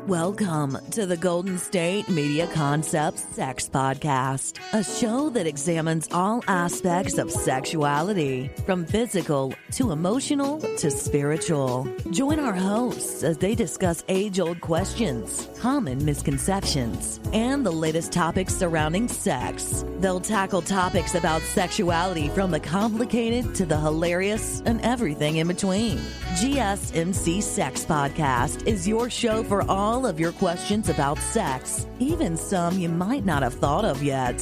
Welcome to the Golden State Media Concepts Sex Podcast, a show that examines all aspects of sexuality, from physical to emotional to spiritual. Join our hosts as they discuss age-old questions, common misconceptions, and the latest topics surrounding sex. They'll tackle topics about sexuality from the complicated to the hilarious and everything in between. GSMC Sex Podcast is your show for all of your questions about sex, even some you might not have thought of yet.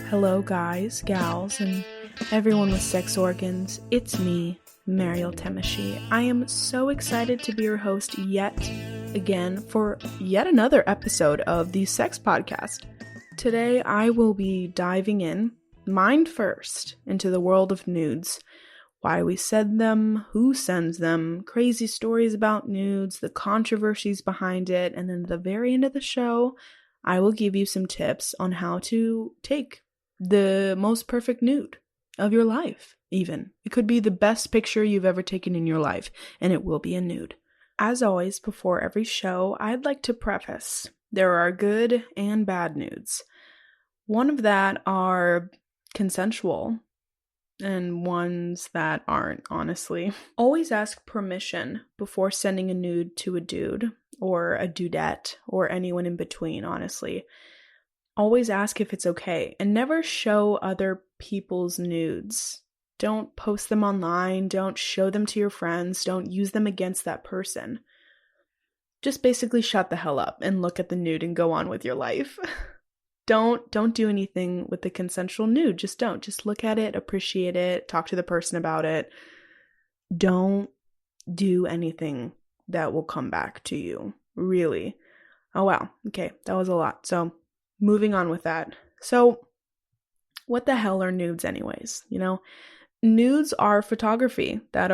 Hello guys, gals, and everyone with sex organs. It's me, Mariel. I am so excited to be your host yet again for yet another episode of the Sex Podcast. Today I will be diving in, mind first, into the world of nudes. Why we send them, who sends them, crazy stories about nudes, the controversies behind it, and then at the very end of the show, I will give you some tips on how to take the most perfect nude of your life, even. It could be the best picture you've ever taken in your life, and it will be a nude. As always, before every show, I'd like to preface, there are good and bad nudes. One of that are consensual, and ones that aren't, honestly. Always ask permission before sending a nude to a dude, or a dudette, or anyone in between, honestly. Always ask if it's okay, and never show other people's nudes. Don't post them online, don't show them to your friends, don't use them against that person. Just basically shut the hell up and look at the nude and go on with your life. Don't do anything with the consensual nude. Just don't. Just look at it, appreciate it, talk to the person about it. Don't do anything that will come back to you. Really. Oh wow. Okay, that was a lot. So moving on with that. So what the hell are nudes anyways? You know, nudes are photography that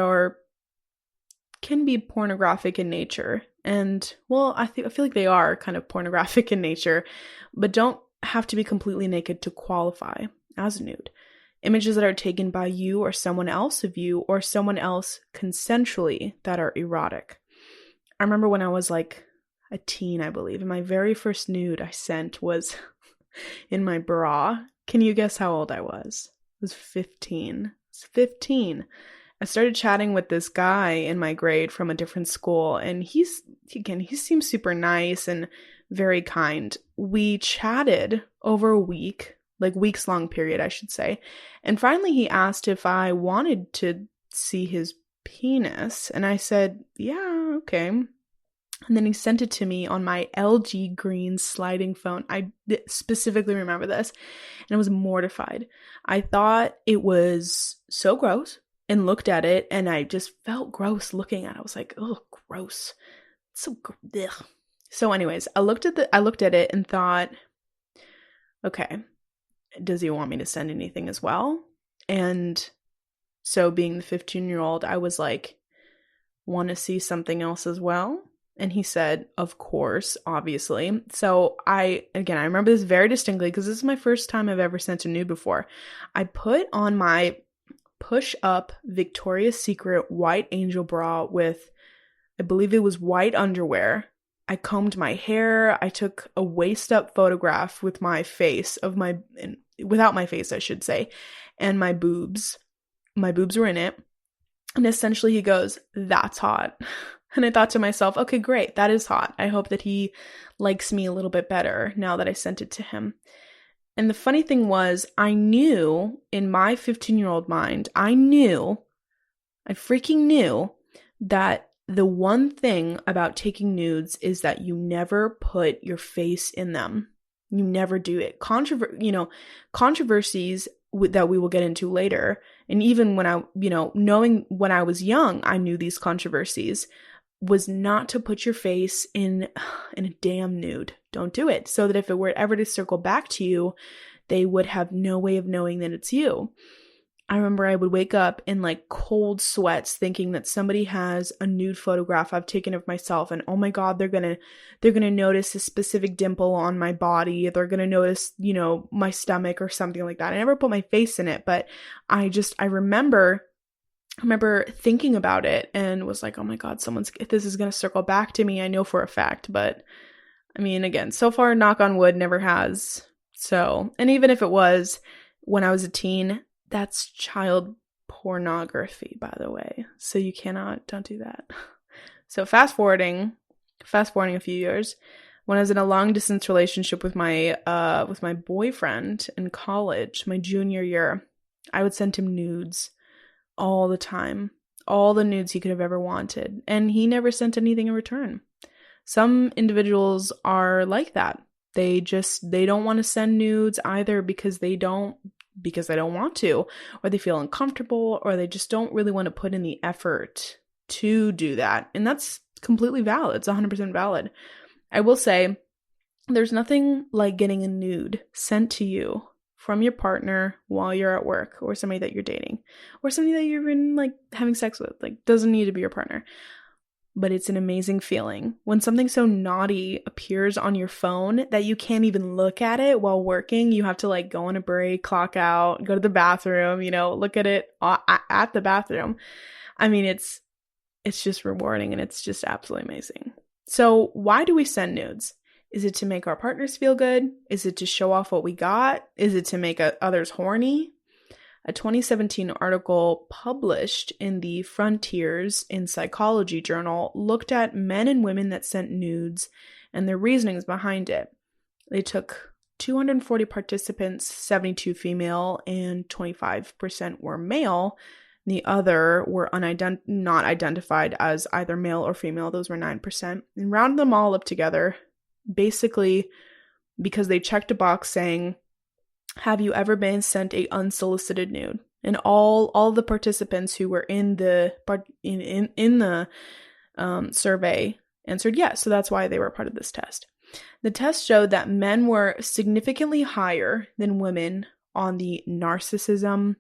can be pornographic in nature. And well, I feel like they are kind of pornographic in nature, but don't have to be completely naked to qualify as a nude. Images that are taken by you or someone else of you or someone else consensually that are erotic. I remember when I was like a teen, I believe, and my very first nude I sent was in my bra. Can you guess how old I was? I was 15. I started chatting with this guy in my grade from a different school, and he seems super nice and very kind. We chatted over a week, like weeks long period, I should say. And finally he asked if I wanted to see his penis, and I said, yeah, okay. And then he sent it to me on my LG green sliding phone. I specifically remember this, and I was mortified. I thought it was so gross and looked at it, and I just felt gross looking at it. I was like, oh, gross. So, ugh. So anyways, I looked at it and thought, okay, does he want me to send anything as well? And so being the 15-year-old, I was like, want to see something else as well? And he said, of course, obviously. So I remember this very distinctly because this is my first time I've ever sent a nude before. I put on my push-up Victoria's Secret white angel bra with, I believe it was white underwear. I combed my hair. I took a waist-up photograph with my face without my face, I should say, and my boobs. My boobs were in it. And essentially he goes, that's hot. And I thought to myself, okay, great, that is hot. I hope that he likes me a little bit better now that I sent it to him. And the funny thing was, I knew in my 15-year-old mind, I freaking knew that the one thing about taking nudes is that you never put your face in them. You never do it. Controversies that we will get into later. And even when knowing when I was young, I knew these controversies. Was not to put your face in a damn nude. Don't do it. So that if it were ever to circle back to you, they would have no way of knowing that it's you. I remember I would wake up in like cold sweats thinking that somebody has a nude photograph I've taken of myself, and oh my God, they're going to notice a specific dimple on my body. They're going to notice, my stomach or something like that. I never put my face in it, but I remember thinking about it and was like, oh my God, if this is going to circle back to me, I know for a fact. But I mean, again, so far, knock on wood, never has. So, and even if it was when I was a teen, that's child pornography, by the way. So don't do that. So fast forwarding a few years, when I was in a long distance relationship with my boyfriend in college, my junior year, I would send him nudes all the time, all the nudes he could have ever wanted, and he never sent anything in return. Some individuals are like that. They don't want to send nudes either because they don't want to, or they feel uncomfortable, or they just don't really want to put in the effort to do that. And that's completely valid. It's 100% valid. I will say there's nothing like getting a nude sent to you from your partner while you're at work, or somebody that you're dating, or somebody that you've been like having sex with. Like, doesn't need to be your partner. But it's an amazing feeling when something so naughty appears on your phone that you can't even look at it while working. You have to like go on a break, clock out, go to the bathroom, look at it at the bathroom. I mean, it's just rewarding, and it's just absolutely amazing. So why do we send nudes? Is it to make our partners feel good? Is it to show off what we got? Is it to make others horny? A 2017 article published in the Frontiers in Psychology journal looked at men and women that sent nudes and their reasonings behind it. They took 240 participants, 72 female and 25% were male. The other were not identified as either male or female. Those were 9%. And rounded them all up together, basically because they checked a box saying, have you ever been sent a unsolicited nude? And all the participants who were in the survey answered yes. So that's why they were part of this test. The test showed that men were significantly higher than women on the narcissism,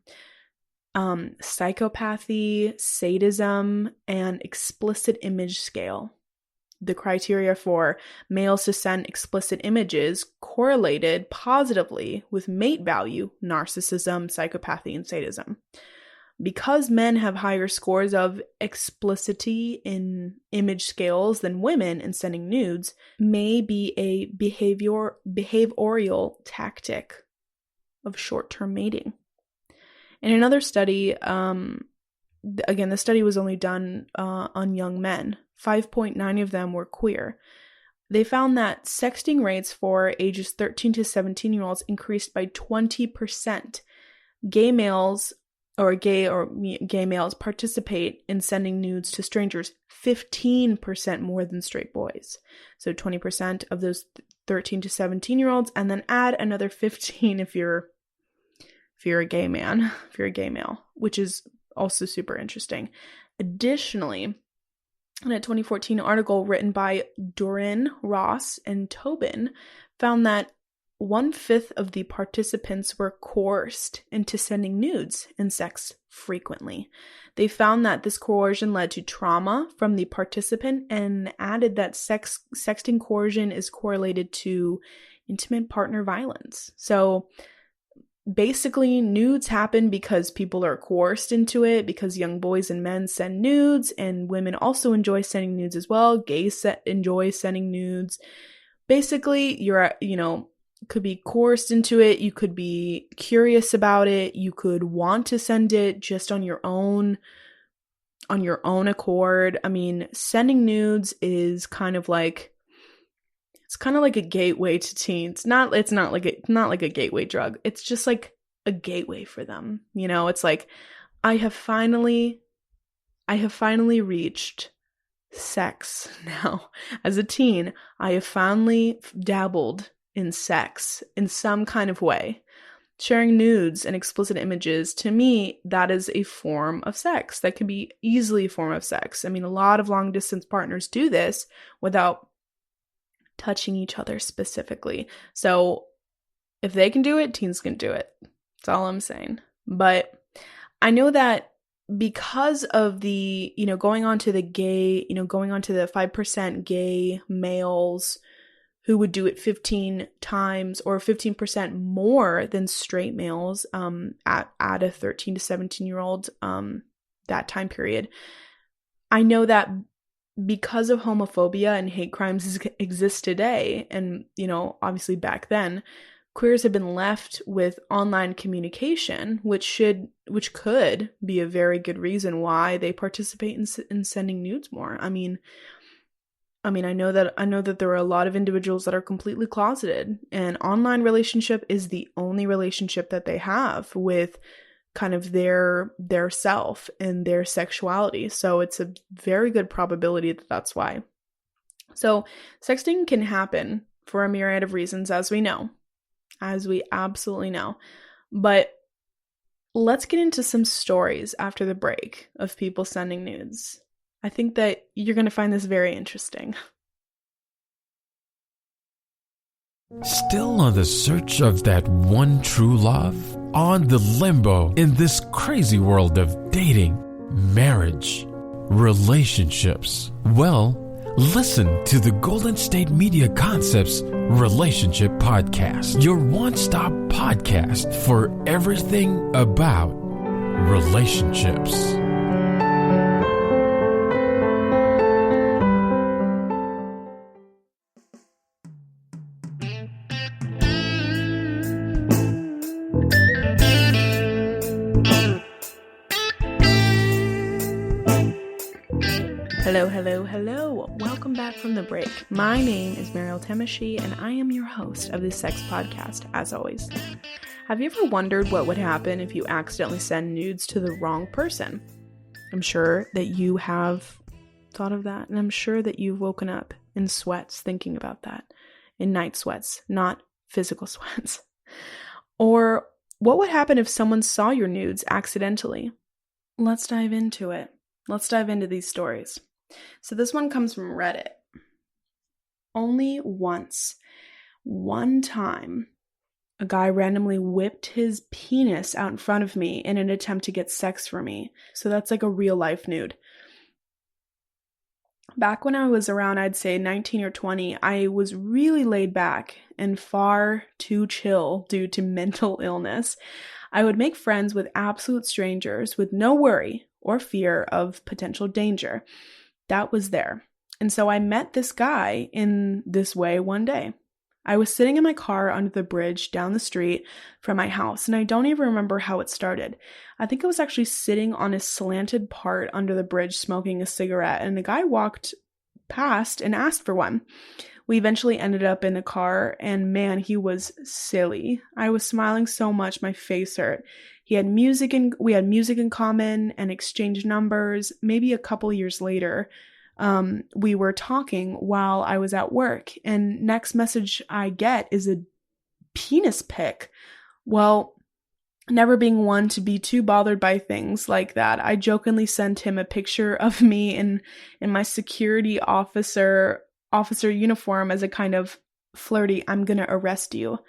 psychopathy, sadism, and explicit image scale. The criteria for males to send explicit images correlated positively with mate value, narcissism, psychopathy, and sadism. Because men have higher scores of explicitity in image scales than women in sending nudes, may be a behavioral tactic of short-term mating. In another study, again, the study was only done on young men. 5.9 of them were queer. They found that sexting rates for ages 13 to 17-year-olds increased by 20%. Gay males participate in sending nudes to strangers 15% more than straight boys. So 20% of those 13 to 17-year-olds, and then add another 15 if you're a gay man, if you're a gay male, which is also super interesting. Additionally, in a 2014 article written by Doran, Ross, and Tobin, found that 1/5 of the participants were coerced into sending nudes and sex frequently. They found that this coercion led to trauma from the participant and added that sexting coercion is correlated to intimate partner violence. So basically, nudes happen because people are coerced into it, because young boys and men send nudes, and women also enjoy sending nudes as well. Gays enjoy sending nudes. Basically, you're, could be coerced into it. You could be curious about it. You could want to send it just on your own accord. I mean, sending nudes is kind of like a gateway to teens. It's not like a gateway drug. It's just like a gateway for them. It's like, I have finally reached sex now. As a teen, I have finally dabbled in sex in some kind of way. Sharing nudes and explicit images, to me, that is a form of sex. That can be easily a form of sex. I mean, a lot of long distance partners do this without touching each other specifically. So if they can do it, teens can do it. That's all I'm saying. But I know that because of the, going on to the 5% gay males who would do it 15 times or 15% more than straight males at a 13 to 17-year-old that time period. I know that because of homophobia and hate crimes exist today, and, obviously back then, queers have been left with online communication, which could be a very good reason why they participate in sending nudes more. I mean, I know that there are a lot of individuals that are completely closeted, and online relationship is the only relationship that they have with kind of their self and their sexuality. So it's a very good probability that that's why. So sexting can happen for a myriad of reasons, as we absolutely know. But let's get into some stories after the break of people sending nudes. I think that you're going to find this very interesting. Still on the search of that one true love? On the limbo in this crazy world of dating, marriage, relationships? Well, listen to the Golden State Media Concepts Relationship Podcast, your one-stop podcast for everything about relationships. Hello. Welcome back from the break. My name is Mariel, and I am your host of this sex podcast, as always. Have you ever wondered what would happen if you accidentally send nudes to the wrong person? I'm sure that you have thought of that, and I'm sure that you've woken up in sweats thinking about that. In night sweats, not physical sweats. Or what would happen if someone saw your nudes accidentally? Let's dive into it. Let's dive into these stories. So this one comes from Reddit. Only one time, a guy randomly whipped his penis out in front of me in an attempt to get sex from me. So that's like a real life nude. Back when I was around, I'd say 19 or 20, I was really laid back and far too chill due to mental illness. I would make friends with absolute strangers with no worry or fear of potential danger. That was there. And so I met this guy in this way one day. I was sitting in my car under the bridge down the street from my house, and I don't even remember how it started. I think I was actually sitting on a slanted part under the bridge smoking a cigarette, and a guy walked past and asked for one. We eventually ended up in the car, and man, he was silly. I was smiling so much my face hurt. We had music in common and exchanged numbers. Maybe a couple years later, we were talking while I was at work, and next message I get is a penis pic. Well, never being one to be too bothered by things like that, I jokingly sent him a picture of me in my security officer uniform as a kind of flirty, I'm gonna arrest you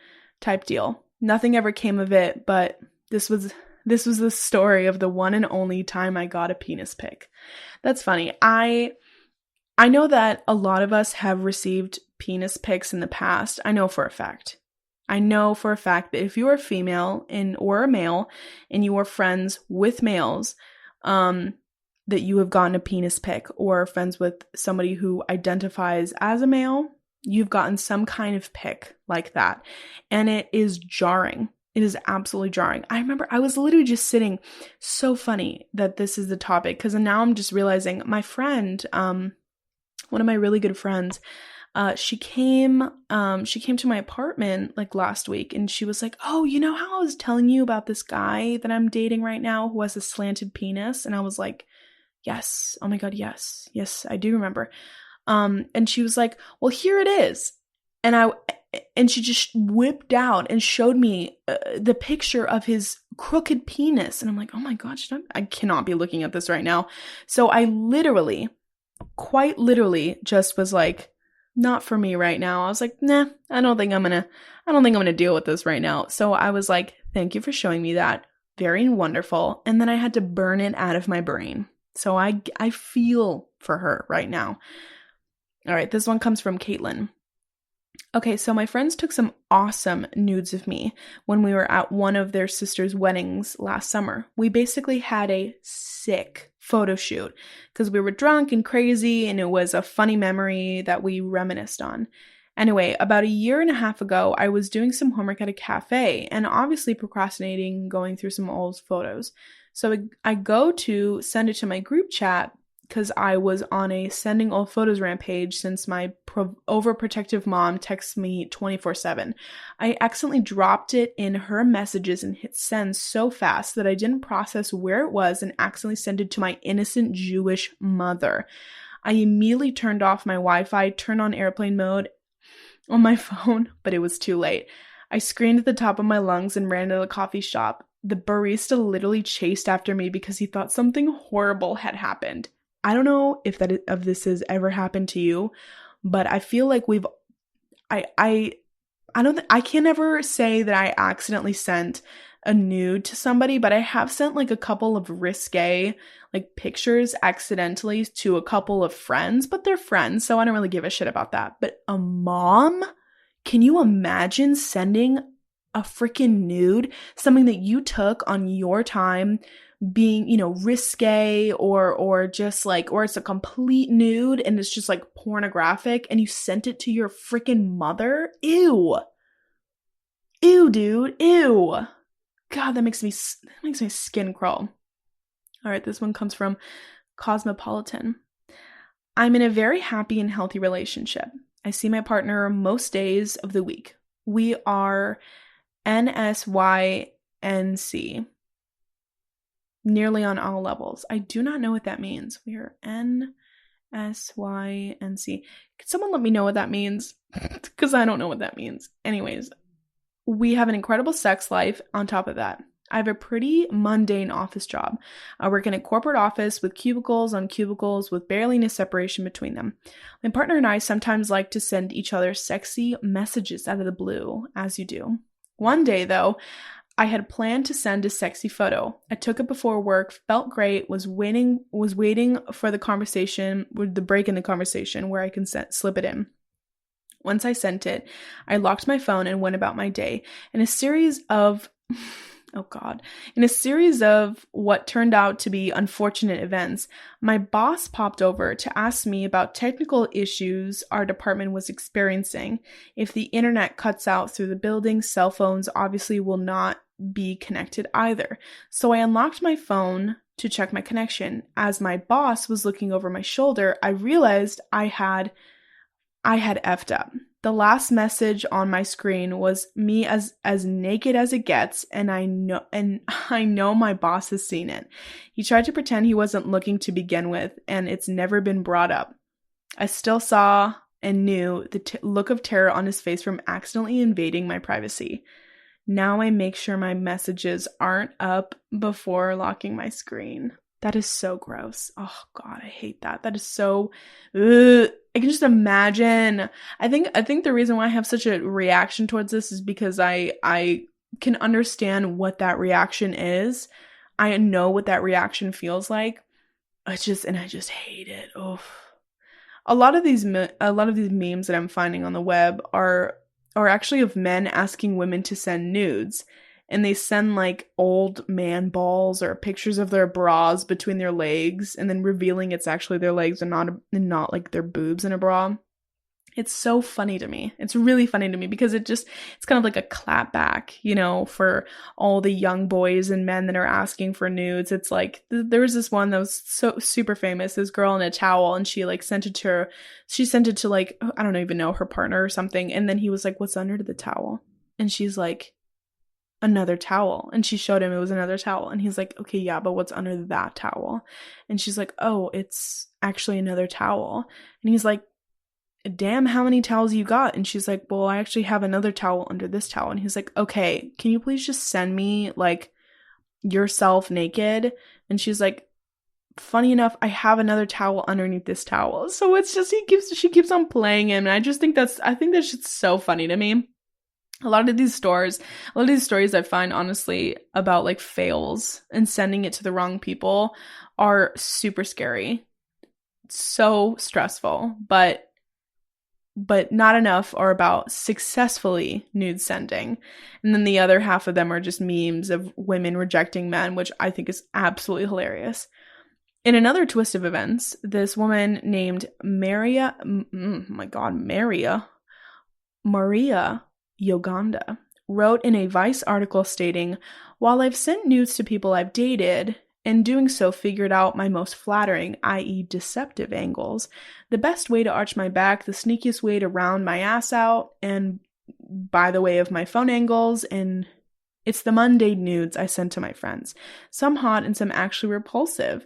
type deal. Nothing ever came of it, but this was the story of the one and only time I got a penis pic. That's funny. I know that a lot of us have received penis pics in the past. I know for a fact that if you are female or a male and you are friends with males, that you have gotten a penis pic, or friends with somebody who identifies as a male, you've gotten some kind of pic like that. And it is jarring. It is absolutely jarring. I remember I was literally just sitting, so funny that this is the topic, because now I'm just realizing my friend, one of my really good friends, she came to my apartment like last week, and she was like, oh, you know how I was telling you about this guy that I'm dating right now who has a slanted penis? And I was like, yes. Oh my God, yes. Yes, I do remember. And she was like, well, here it is. And she just whipped out and showed me the picture of his crooked penis. And I'm like, oh my gosh, I cannot be looking at this right now. So I quite literally just was like, not for me right now. I was like, nah, I don't think I'm gonna deal with this right now. So I was like, thank you for showing me that. very wonderful. And then I had to burn it out of my brain. So I feel for her right now. All right, this one comes from Caitlin. Okay, so my friends took some awesome nudes of me when we were at one of their sister's weddings last summer. We basically had a sick photo shoot because we were drunk and crazy, and it was a funny memory that we reminisced on. Anyway, about a year and a half ago, I was doing some homework at a cafe and obviously procrastinating going through some old photos. So I go to send it to my group chat because I was on a sending old photos rampage since my overprotective mom texts me 24/7. I accidentally dropped it in her messages and hit send so fast that I didn't process where it was and accidentally sent it to my innocent Jewish mother. I immediately turned off my Wi-Fi, turned on airplane mode on my phone, but it was too late. I screamed at the top of my lungs and ran to the coffee shop. The barista literally chased after me because he thought something horrible had happened. I don't know if this has ever happened to you, but I feel like I can never say that I accidentally sent a nude to somebody, but I have sent like a couple of risque like pictures accidentally to a couple of friends, but they're friends, so I don't really give a shit about that. But a mom? Can you imagine sending a freaking nude, something that you took on your time, being, risque or just like, or it's a complete nude and it's just like pornographic and you sent it to your freaking mother? Ew, dude, ew. God, that makes my skin crawl. All right, this one comes from Cosmopolitan. I'm in a very happy and healthy relationship. I see my partner most days of the week. We are NSYNC, nearly on all levels. I do not know what that means. We are NSYNC. Could someone let me know what that means? Because I don't know what that means. Anyways, we have an incredible sex life on top of that. I have a pretty mundane office job. I work in a corporate office with cubicles on cubicles with barely any separation between them. My partner and I sometimes like to send each other sexy messages out of the blue, as you do. One day, though, I had planned to send a sexy photo. I took it before work, felt great, was waiting for the conversation, with the break in the conversation where I can slip it in. Once I sent it, I locked my phone and went about my day. In a series of what turned out to be unfortunate events, my boss popped over to ask me about technical issues our department was experiencing. If the internet cuts out through the building, cell phones obviously will not be connected either. So I unlocked my phone to check my connection. As my boss was looking over my shoulder, I realized I had effed up. The last message on my screen was me as naked as it gets, and I know my boss has seen it. He tried to pretend he wasn't looking to begin with, and it's never been brought up. I still saw and knew the look of terror on his face from accidentally invading my privacy. Now I make sure my messages aren't up before locking my screen. That is so gross. Oh God, I hate that. That is so, I can just imagine. I think the reason why I have such a reaction towards this is because I can understand what that reaction is. I know what that reaction feels like. I just hate it. Oh, a lot of these memes that I'm finding on the web are actually of men asking women to send nudes. And they send like old man balls or pictures of their bras between their legs and then revealing it's actually their legs and not like their boobs in a bra. It's so funny to me. It's really funny to me because it's kind of like a clap back, for all the young boys and men that are asking for nudes. It's like, there was this one that was so super famous, this girl in a towel, and she sent it to like, I don't even know, her partner or something. And then he was like, "What's under the towel?" And she's like, "Another towel." And she showed him it was another towel. And he's like, "Okay, yeah, but what's under that towel?" And she's like, "Oh, it's actually another towel." And he's like, "Damn, how many towels you got?" And she's like, "Well, I actually have another towel under this towel." And he's like, "Okay, can you please just send me like yourself naked?" And she's like, "Funny enough, I have another towel underneath this towel." So it's just she keeps on playing him. And I think that's just so funny to me. A lot of these stories I find, honestly, about like fails and sending it to the wrong people are super scary. So stressful, but not enough are about successfully nude sending. And then the other half of them are just memes of women rejecting men, which I think is absolutely hilarious. In another twist of events, this woman named Maria Yoganda wrote in a Vice article stating, "While I've sent nudes to people I've dated, and doing so figured out my most flattering, i.e. deceptive angles, the best way to arch my back, the sneakiest way to round my ass out, and by the way of my phone angles, and it's the mundane nudes I send to my friends. Some hot and some actually repulsive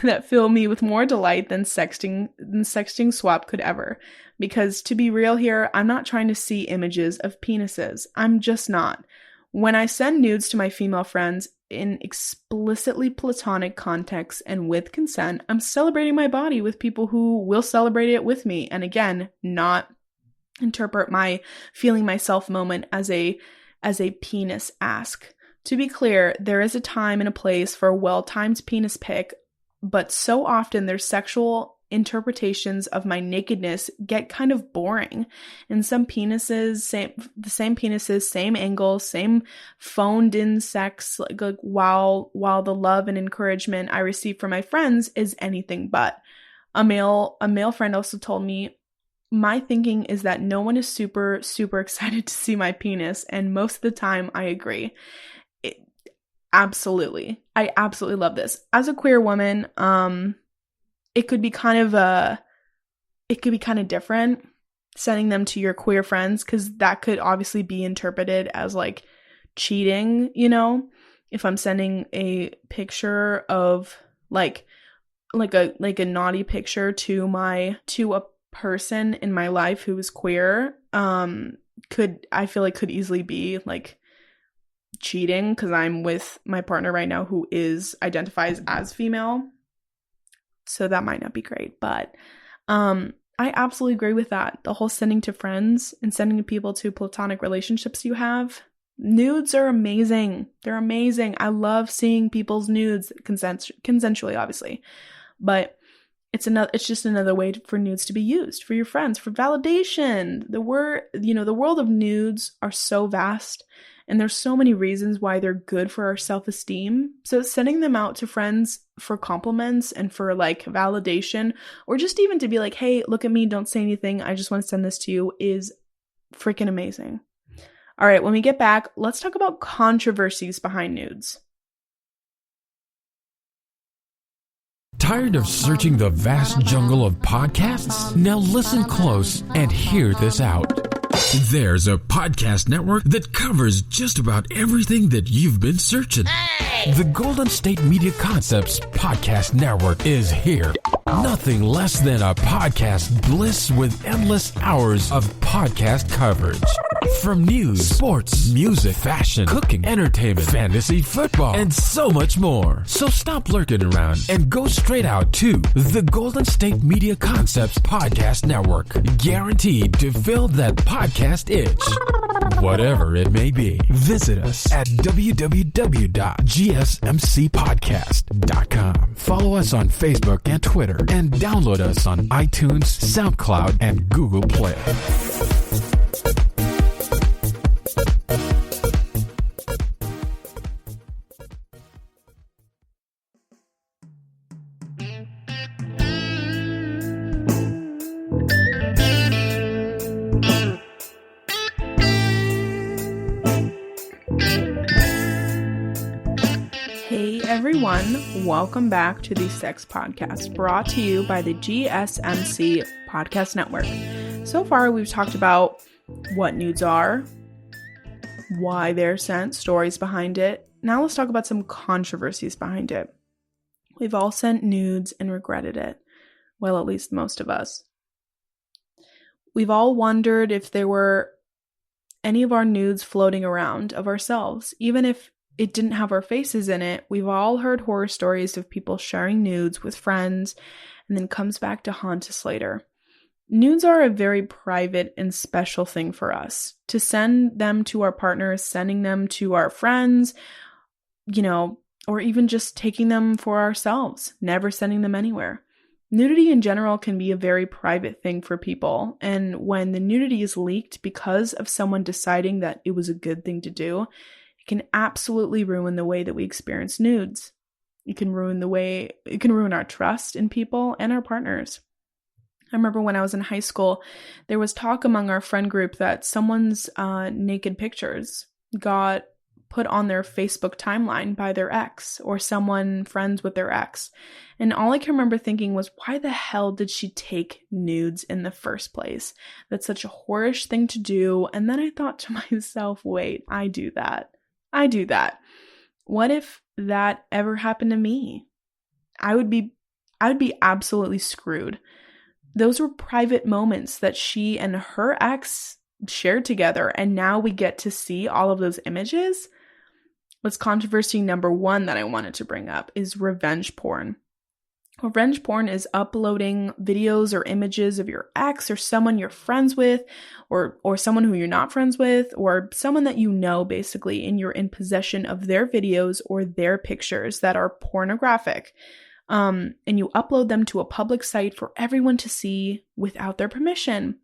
that fill me with more delight than sexting swap could ever. Because to be real here, I'm not trying to see images of penises. I'm just not. When I send nudes to my female friends in explicitly platonic context and with consent, I'm celebrating my body with people who will celebrate it with me. And again, not interpret my feeling myself moment as a penis ask. To be clear, there is a time and a place for a well-timed penis pic, but so often their sexual interpretations of my nakedness get kind of boring. And some penises, the same penises, same angles, same phoned in sex, like while the love and encouragement I receive from my friends is anything but. A male friend also told me, "My thinking is that no one is super, super excited to see my penis, and most of the time I agree." Absolutely. I absolutely love this. As a queer woman, it could be kind of different sending them to your queer friends, because that could obviously be interpreted as like cheating, you know? If I'm sending a picture of like a naughty picture to a person in my life who is queer, could easily be like cheating, because I'm with my partner right now who identifies as female. So that might not be great, but I absolutely agree with that. The whole sending to friends and sending to people to platonic relationships you have. Nudes are amazing. They're amazing. I love seeing people's nudes consensually, obviously. But it's just another way for nudes to be used for your friends, for validation. The world of nudes are so vast, and there's so many reasons why they're good for our self-esteem. So sending them out to friends for compliments and for like validation, or just even to be like, "Hey, look at me, don't say anything, I just want to send this to you," is freaking amazing. All right, when we get back, let's talk about controversies behind nudes. Tired of searching the vast jungle of podcasts? Now listen close and hear this out. There's a podcast network that covers just about everything that you've been searching. Hey! The Golden State Media Concepts Podcast Network is here. Nothing less than a podcast bliss with endless hours of podcast coverage. From news, sports, music, fashion, cooking, entertainment, fantasy, football, and so much more. So stop lurking around and go straight out to the Golden State Media Concepts Podcast Network. Guaranteed to fill that podcast itch. Whatever it may be. Visit us at www.gsmcpodcast.com. Follow us on Facebook and Twitter, and download us on iTunes, SoundCloud, and Google Play. Everyone, welcome back to the Sex Podcast, brought to you by the GSMC Podcast Network. So far, we've talked about what nudes are, why they're sent, stories behind it. Now let's talk about some controversies behind it. We've all sent nudes and regretted it. Well, at least most of us. We've all wondered if there were any of our nudes floating around of ourselves, even if it didn't have our faces in it. We've all heard horror stories of people sharing nudes with friends and then comes back to haunt us later. Nudes are a very private and special thing for us. To send them to our partners, sending them to our friends, or even just taking them for ourselves, never sending them anywhere. Nudity in general can be a very private thing for people, and when the nudity is leaked because of someone deciding that it was a good thing to do, it can absolutely ruin the way that we experience nudes. It can ruin our trust in people and our partners. I remember when I was in high school, there was talk among our friend group that someone's naked pictures got put on their Facebook timeline by their ex or someone friends with their ex. And all I can remember thinking was, why the hell did she take nudes in the first place? That's such a whorish thing to do. And then I thought to myself, wait, I do that. What if that ever happened to me? I would be absolutely screwed. Those were private moments that she and her ex shared together, and now we get to see all of those images. What's controversy number one that I wanted to bring up is revenge porn. Revenge porn is uploading videos or images of your ex or someone you're friends with, or someone who you're not friends with, or someone that you know, basically, and you're in possession of their videos or their pictures that are pornographic. And you upload them to a public site for everyone to see without their permission.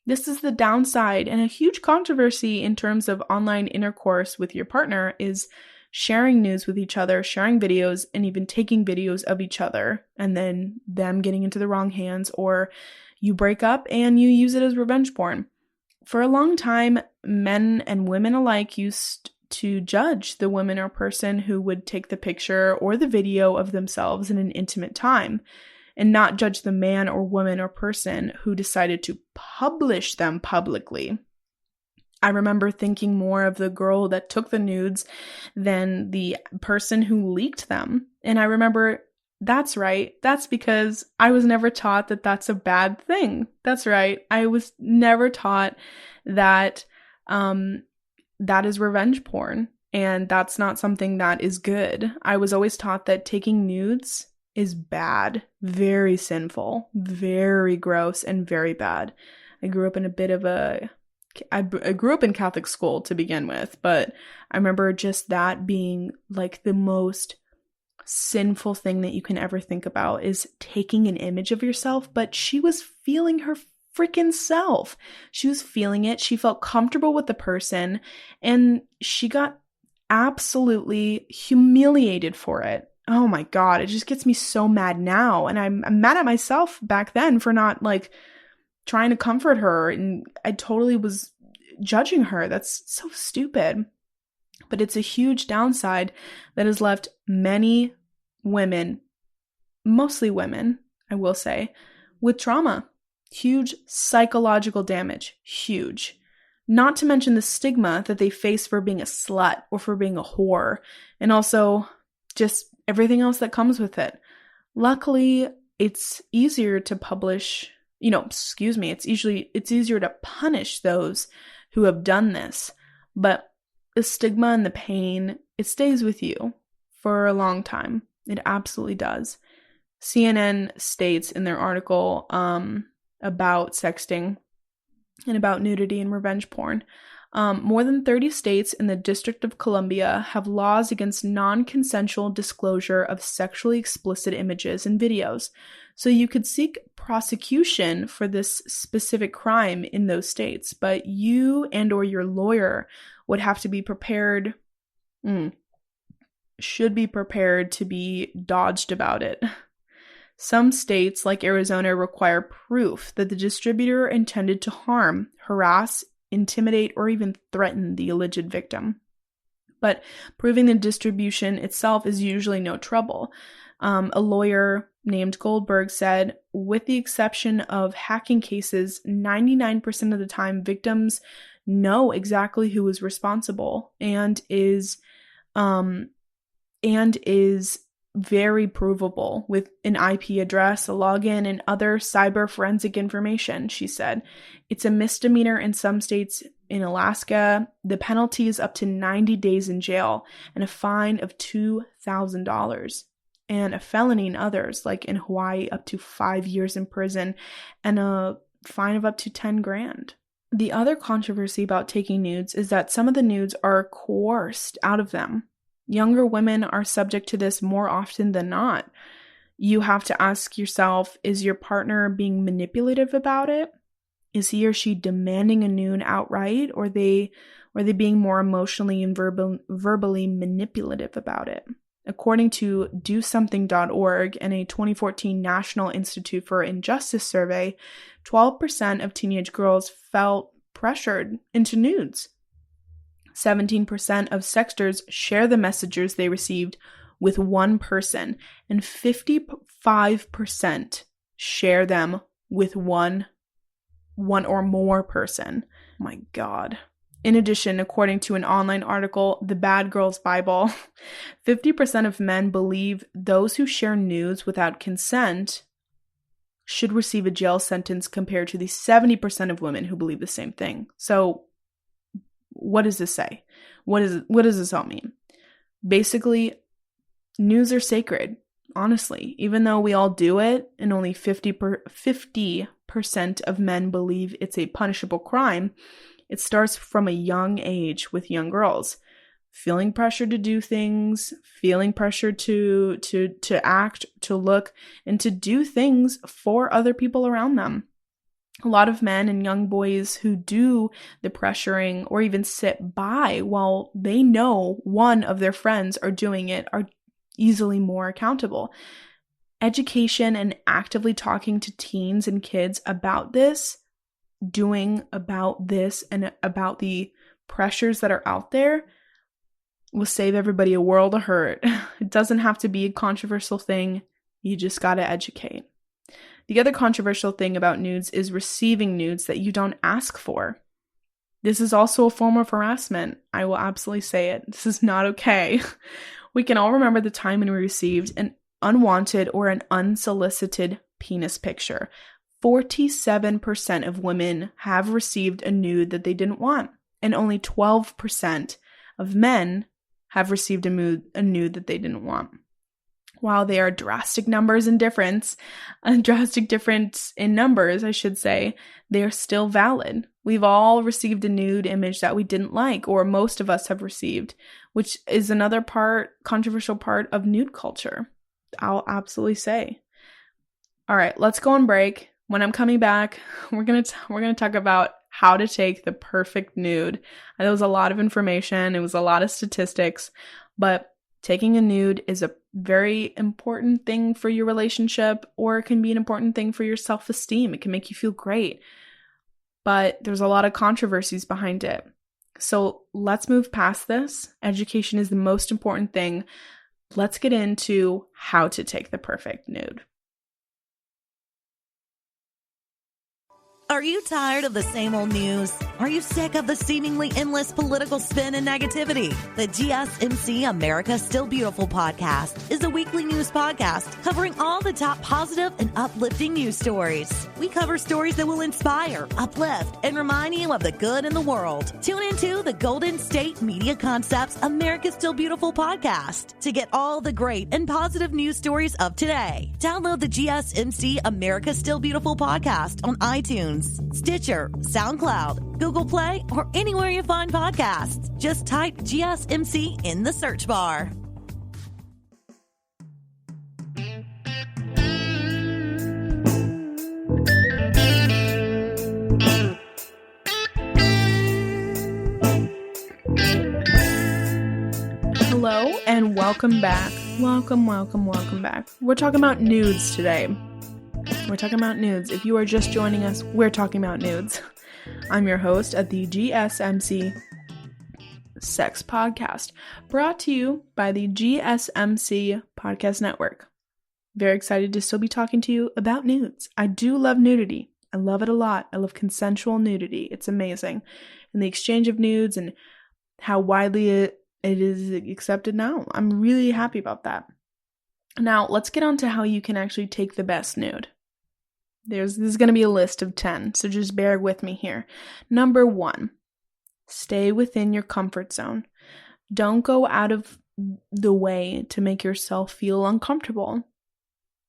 This is the downside, and a huge controversy in terms of online intercourse with your partner is sharing news with each other, sharing videos, and even taking videos of each other, and then them getting into the wrong hands, or you break up and you use it as revenge porn. For a long time, men and women alike used to judge the woman or person who would take the picture or the video of themselves in an intimate time, and not judge the man or woman or person who decided to publish them publicly. I remember thinking more of the girl that took the nudes than the person who leaked them. And I remember, that's right, that's because I was never taught that that's a bad thing. That's right, I was never taught that that is revenge porn, and that's not something that is good. I was always taught that taking nudes is bad, very sinful, very gross, and very bad. I grew up in I grew up in Catholic school to begin with, but I remember just that being like the most sinful thing that you can ever think about, is taking an image of yourself. But she was feeling her freaking self. She was feeling it. She felt comfortable with the person, and she got absolutely humiliated for it. Oh my God, it just gets me so mad now. And I'm mad at myself back then for not trying to comfort her, and I totally was judging her. That's so stupid. But it's a huge downside that has left many women, mostly women, I will say, with trauma. Huge psychological damage. Huge. Not to mention the stigma that they face for being a slut or for being a whore, and also just everything else that comes with it. Luckily, it's easier to it's easier to punish those who have done this, but the stigma and the pain, it stays with you for a long time. It absolutely does. CNN states in their article about sexting and about nudity and revenge porn, more than 30 states in the District of Columbia have laws against non-consensual disclosure of sexually explicit images and videos. So you could seek prosecution for this specific crime in those states, but you and or your lawyer would have to be prepared, should be prepared to be dodged about it. Some states, like Arizona, require proof that the distributor intended to harm, harass, intimidate, or even threaten the alleged victim. But proving the distribution itself is usually no trouble. A lawyer named Goldberg said, with the exception of hacking cases, 99% of the time victims know exactly who is responsible and is very provable with an IP address, a login, and other cyber forensic information, she said. It's a misdemeanor in some states. In Alaska, the penalty is up to 90 days in jail and a fine of $2,000. And a felony in others, like in Hawaii, up to 5 years in prison and a fine of up to 10 grand. The other controversy about taking nudes is that some of the nudes are coerced out of them. Younger women are subject to this more often than not. You have to ask yourself, is your partner being manipulative about it? Is he or she demanding a nude outright, or are they being more emotionally and verbally manipulative about it? According to DoSomething.org and a 2014 National Institute for Injustice survey, 12% of teenage girls felt pressured into nudes. 17% of sexters share the messages they received with one person, and 55% share them with one or more person. Oh my God. In addition, according to an online article, The Bad Girls Bible, 50% of men believe those who share nudes without consent should receive a jail sentence, compared to the 70% of women who believe the same thing. So what does this say? What does this all mean? Basically, nudes are sacred, honestly. Even though we all do it and only 50% of men believe it's a punishable crime, it starts from a young age with young girls. Feeling pressure to do things, feeling pressure to act, to look, and to do things for other people around them. A lot of men and young boys who do the pressuring or even sit by while they know one of their friends are doing it are easily more accountable. Education and actively talking to teens and kids about this, doing about this, and about the pressures that are out there will save everybody a world of hurt. It doesn't have to be a controversial thing. You just got to educate. The other controversial thing about nudes is receiving nudes that you don't ask for. This is also a form of harassment. I will absolutely say it. This is not okay. We can all remember the time when we received an unwanted or an unsolicited penis picture. 47% of women have received a nude that they didn't want, and only 12% of men have received a nude that they didn't want. While they are drastic difference in numbers, I should say, they are still valid. We've all received a nude image that we didn't like, or most of us have received, which is another controversial part of nude culture, I'll absolutely say. All right, let's go on break. When I'm coming back, we're gonna talk about how to take the perfect nude. There was a lot of information. It was a lot of statistics, but taking a nude is a very important thing for your relationship, or it can be an important thing for your self-esteem. It can make you feel great, but there's a lot of controversies behind it. So let's move past this. Education is the most important thing. Let's get into how to take the perfect nude. Are you tired of the same old news? Are you sick of the seemingly endless political spin and negativity? The GSMC America Still Beautiful podcast is a weekly news podcast covering all the top positive and uplifting news stories. We cover stories that will inspire, uplift, and remind you of the good in the world. Tune into the Golden State Media Concepts America Still Beautiful podcast to get all the great and positive news stories of today. Download the GSMC America Still Beautiful podcast on iTunes, Stitcher, SoundCloud, Google Play, or anywhere you find podcasts. Just type GSMC in the search bar. Hello and welcome back. Welcome back. We're talking about nudes today. We're talking about nudes. If you are just joining us, we're talking about nudes. I'm your host at the GSMC Sex Podcast, brought to you by the GSMC Podcast Network. Very excited to still be talking to you about nudes. I do love nudity. I love it a lot. I love consensual nudity. It's amazing. And the exchange of nudes and how widely it is accepted now. I'm really happy about that. Now, let's get on to how you can actually take the best nude. This is going to be a list of 10, so just bear with me here. Number 1, stay within your comfort zone. Don't go out of the way to make yourself feel uncomfortable.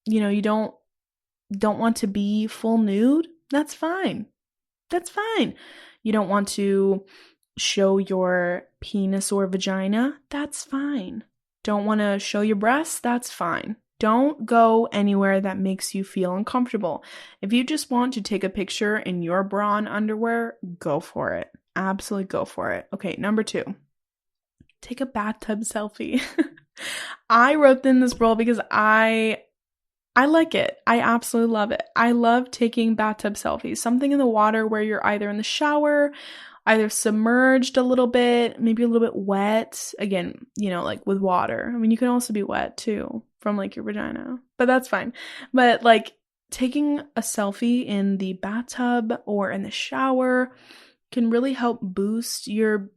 You know, you don't want to be full nude. That's fine. That's fine. You don't want to show your penis or vagina? That's fine. Don't want to show your breasts? That's fine. Don't go anywhere that makes you feel uncomfortable. If you just want to take a picture in your bra and underwear, go for it. Absolutely go for it. Okay, number 2. Take a bathtub selfie. I wrote in this role because I like it. I absolutely love it. I love taking bathtub selfies. Something in the water where you're either in the shower, either submerged a little bit, maybe a little bit wet. Again, like with water. I mean, you can also be wet too from like your vagina, but that's fine. But like taking a selfie in the bathtub or in the shower can really help boost your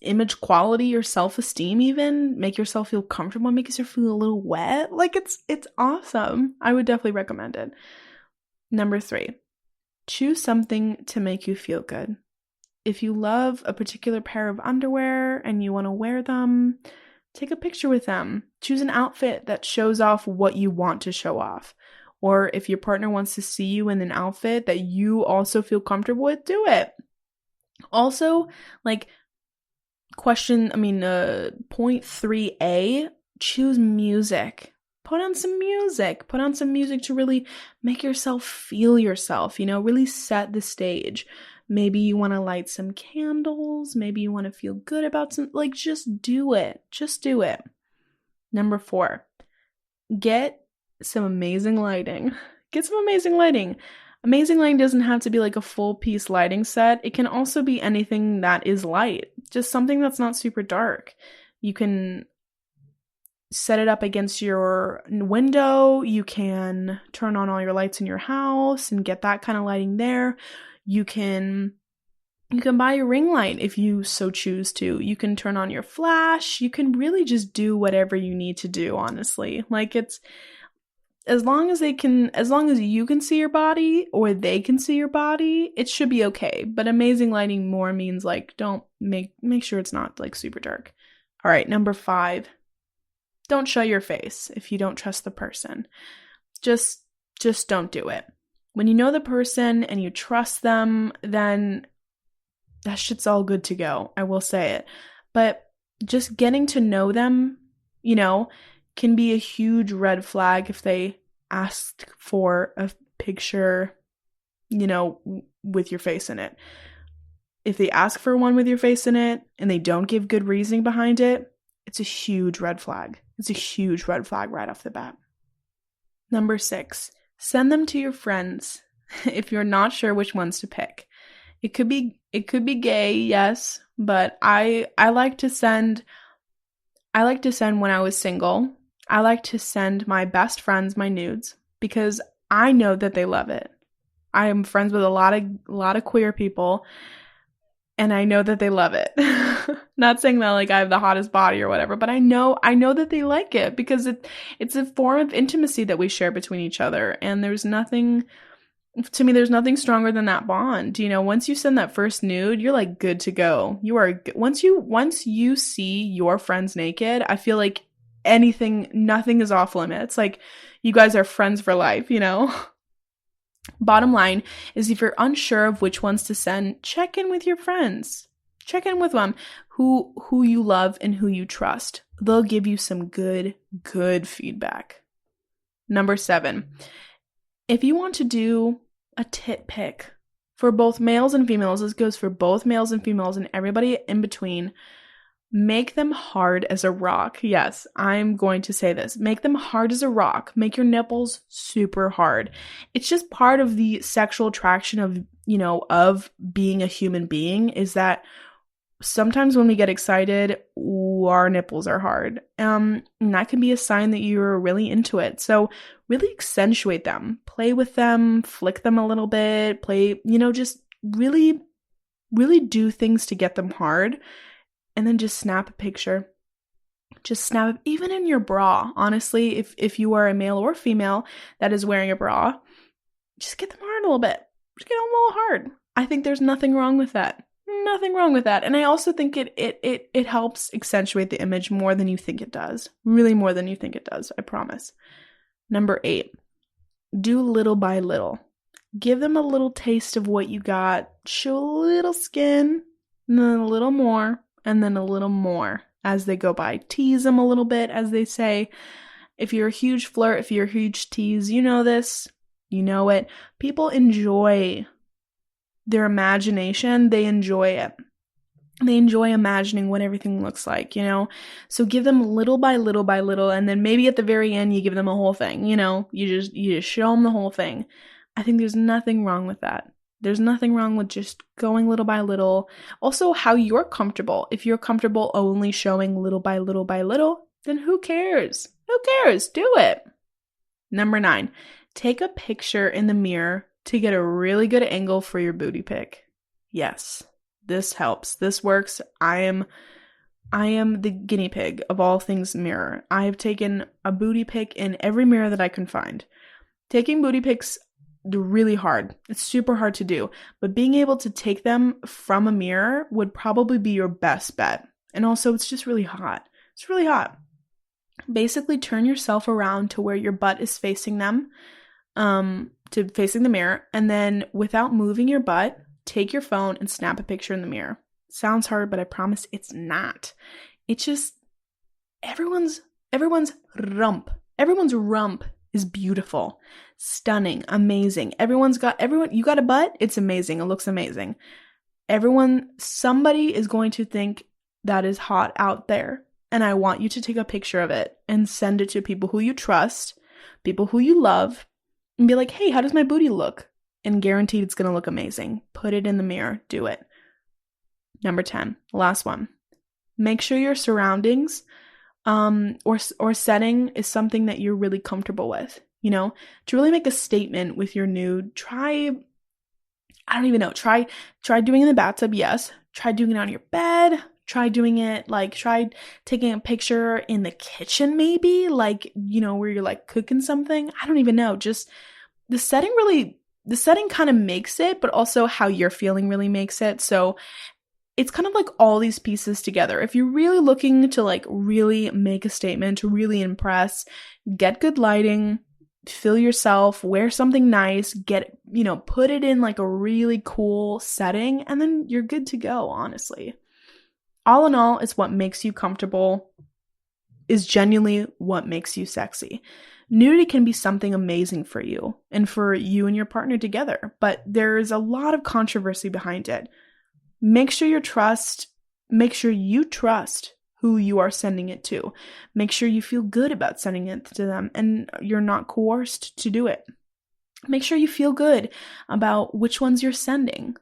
image quality, your self-esteem, even make yourself feel comfortable, make yourself feel a little wet. Like it's awesome. I would definitely recommend it. Number 3, choose something to make you feel good. If you love a particular pair of underwear and you want to wear them, take a picture with them. Choose an outfit that shows off what you want to show off. Or if your partner wants to see you in an outfit that you also feel comfortable with, do it. Also, like point 3A, choose music. Put on some music. Put on some music to really make yourself feel yourself, really set the stage. Maybe you want to light some candles. Maybe you want to feel good about just do it. Just do it. Number 4, get some amazing lighting. Get some amazing lighting. Amazing lighting doesn't have to be like a full piece lighting set. It can also be anything that is light. Just something that's not super dark. You can set it up against your window. You can turn on all your lights in your house and get that kind of lighting there. You can buy a ring light if you so choose to. You can turn on your flash. You can really just do whatever you need to do, honestly. Like it's as long as you can see your body or they can see your body, it should be okay. But amazing lighting more means like don't make sure it's not like super dark. All right, number 5. Don't show your face if you don't trust the person. Just don't do it. When you know the person and you trust them, then that shit's all good to go. I will say it. But just getting to know them, can be a huge red flag if they ask for a picture, with your face in it. If they ask for one with your face in it and they don't give good reasoning behind it, it's a huge red flag. It's a huge red flag right off the bat. Number 6, send them to your friends if you're not sure which ones to pick. It could be gay, yes, but I like to send when I was single. I like to send my best friends my nudes because I know that they love it. I am friends with a lot of queer people, and I know that they love it. Not saying that like I have the hottest body or whatever, but I know that they like it because it's a form of intimacy that we share between each other, and there's nothing stronger than that bond. Once you send that first nude, you're like good to go. You are once you see your friends naked, I feel like nothing is off limits. Like you guys are friends for life, Bottom line is if you're unsure of which ones to send, check in with your friends. Check in with them who you love and who you trust. They'll give you some good feedback. Number 7, if you want to do a tit pic for both males and females, this goes for both males and females and everybody in between, make them hard as a rock. Yes, I'm going to say this. Make them hard as a rock. Make your nipples super hard. It's just part of the sexual attraction of being a human being is that sometimes when we get excited, our nipples are hard. And that can be a sign that you're really into it. So really accentuate them. Play with them. Flick them a little bit. Just really, really do things to get them hard. And then just snap a picture. Just snap it, even in your bra. Honestly, if you are a male or female that is wearing a bra, just get them hard a little bit. Just get them a little hard. I think there's nothing wrong with that. Nothing wrong with that. And I also think it helps accentuate the image more than you think it does. Really more than you think it does, I promise. Number 8, do little by little. Give them a little taste of what you got. Show a little skin, and then a little more, and then a little more as they go by. Tease them a little bit, as they say. If you're a huge flirt, if you're a huge tease, you know this. You know it. People enjoy their imagination. They enjoy it. They enjoy imagining what everything looks like, you know? So give them little by little by little, and then maybe at the very end you give them a whole thing, you know? You just show them the whole thing. I think there's nothing wrong with that. There's nothing wrong with just going little by little. Also, how you're comfortable. If you're comfortable only showing little by little by little, then who cares? Who cares? Do it. Number 9, take a picture in the mirror to get a really good angle for your booty pic. Yes, this helps. This works. I am the guinea pig of all things mirror. I have taken a booty pic in every mirror that I can find. Taking booty pics is really hard. It's super hard to do, but being able to take them from a mirror would probably be your best bet. And also, it's just really hot. It's really hot. Basically, turn yourself around to where your butt is facing them, to facing the mirror, and then without moving your butt, take your phone and snap a picture in the mirror. Sounds hard, but I promise it's not. It's just everyone's rump is beautiful, stunning, amazing. You got a butt, it's amazing. It looks amazing. Somebody is going to think that is hot out there. And I want you to take a picture of it and send it to people who you trust, people who you love, and be like, hey, how does my booty look? And guaranteed it's going to look amazing. Put it in the mirror. Do it. Number 10, last one. Make sure your surroundings or setting is something that you're really comfortable with. You know, to really make a statement with your nude, try doing it in the bathtub, yes. Try doing it on your bed. Try doing it, try taking a picture in the kitchen maybe, where you're cooking something. I don't even know. Just the setting kind of makes it, but also how you're feeling really makes it. So it's kind of like all these pieces together. If you're really looking to really make a statement, to really impress, get good lighting, feel yourself, wear something nice, put it in a really cool setting, and then you're good to go, honestly. All in all, it's what makes you comfortable, is genuinely what makes you sexy. Nudity can be something amazing for you and for you and your partner together, but there is a lot of controversy behind it. Make sure you trust who you are sending it to. Make sure you feel good about sending it to them and you're not coerced to do it. Make sure you feel good about which ones you're sending.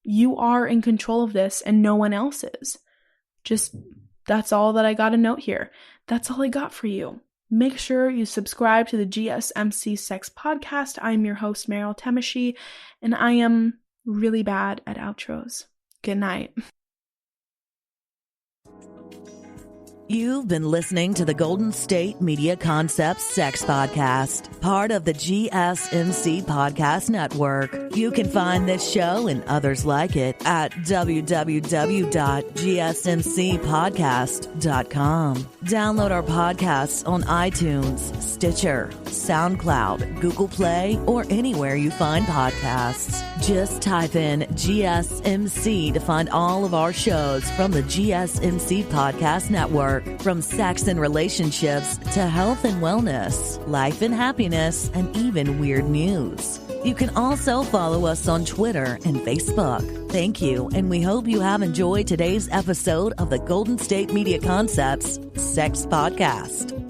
You are in control of this and no one else is. That's all that I got to note here. That's all I got for you. Make sure you subscribe to the GSMC Sex Podcast. I'm your host, Mariel Temishi, and I am really bad at outros. Good night. You've been listening to the Golden State Media Concepts Sex Podcast, part of the GSMC Podcast Network. You can find this show and others like it at www.gsmcpodcast.com. Download our podcasts on iTunes, Stitcher, SoundCloud, Google Play, or anywhere you find podcasts. Just type in GSMC to find all of our shows from the GSMC Podcast Network. From sex and relationships to health and wellness, life and happiness, and even weird news. You can also follow us on Twitter and Facebook. Thank you, and we hope you have enjoyed today's episode of the Golden State Media Concepts Sex Podcast.